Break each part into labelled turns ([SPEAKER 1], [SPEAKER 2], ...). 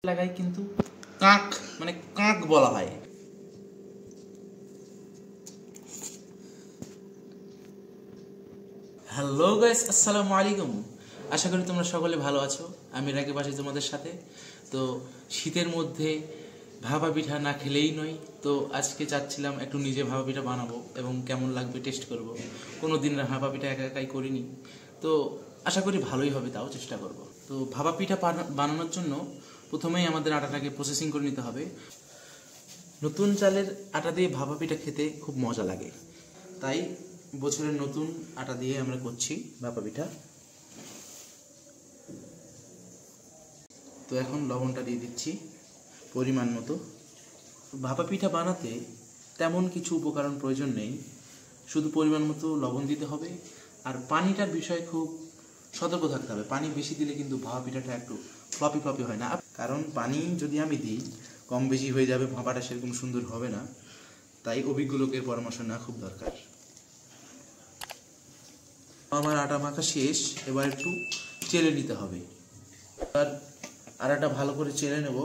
[SPEAKER 1] লাগাই কিন্তু কাক মানে কাক বলা হয়। হ্যালো গাইস, আসসালামু আলাইকুম। আশা করি তোমরা সকলে ভালো আছো। আমি রাকিব আছি তোমাদের সাথে। তো শীতের মধ্যে ভাপা পিঠা না খেলেই নয়। তো আজকে চাচ্ছিলাম একটু নিজে ভাপা পিঠা বানাবো এবং কেমন লাগবে টেস্ট করব। কোনোদিন ভাপা পিঠা একা একাই করিনি, তো আশা করি ভালোই হবে, তাও চেষ্টা করব। তো ভাপা পিঠা বানানোর জন্য প্রথমেই আমাদের আটাটাকে প্রসেসিং করে নিতে হবে। নতুন চালের আটা দিয়ে ভাপা পিঠা খেতে খুব মজা লাগে, তাই বছরের নতুন আটা দিয়ে আমরা করছি ভাপা পিঠা। তো এখন লবণটা দিয়ে দিচ্ছি পরিমাণ মতো। ভাপা পিঠা বানাতে তেমন কিছু উপকরণ প্রয়োজন নেই, শুধু পরিমাণ মতো লবণ দিতে হবে। আর পানিটার বিষয়ে খুব সতর্ক থাকতে হবে। পানি বেশি দিলে কিন্তু ভাপা পিঠাটা একটু ফ্লপি ফ্লপি হয় না, কারণ পানি যদি আমি দিই কম বেশি হয়ে যাবে, ভাপাটা সেরকম সুন্দর হবে না। তাই অভিজ্ঞ লোকের পরামর্শ নেওয়া খুব দরকার। আমার আটা মাখা শেষ, এবার একটু চেলে নিতে হবে। আর আটাটা ভালো করে চেলে নেব,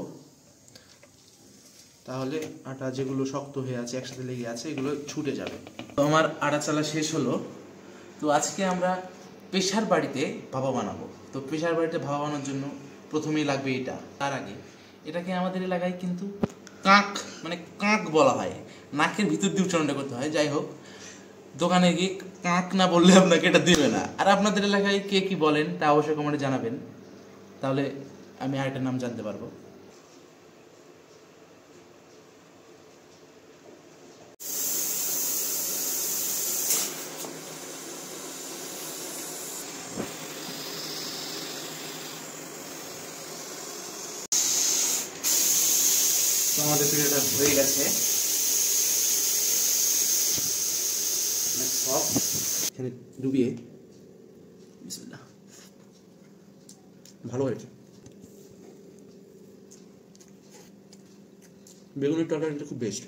[SPEAKER 1] তাহলে আটা যেগুলো শক্ত হয়ে আছে একসাথে লেগে আছে এগুলো ছুটে যাবে। তো আমার আটা চালা শেষ হলো। তো আজকে আমরা প্রেসার বাড়িতে ভাপা বানাবো। তো প্রেসার বাড়িতে ভাপা বানানোর জন্য প্রথমেই লাগবে এটা। তার আগে এটাকে আমাদের এলাকায় কিন্তু কাক মানে কাক বলা হয়, নাকের ভিতর দিয়ে উচ্চারণটা করতে হয়। যাই হোক, দোকানে গিয়ে কাক না বললে আপনাকে এটা দিবে না। আর আপনাদের এলাকায় কে কি বলেন তা অবশ্যই কমেন্টে জানাবেন, তাহলে আমি আরেকটার নাম জানতে পারবো। তো আমাদের পিঠাটা হয়ে গেছে, এখানে ডুবিয়ে বিসমিল্লাহ। ভালো হয়েছে, বেগুনের তরকারিটা খুব বেস্ট।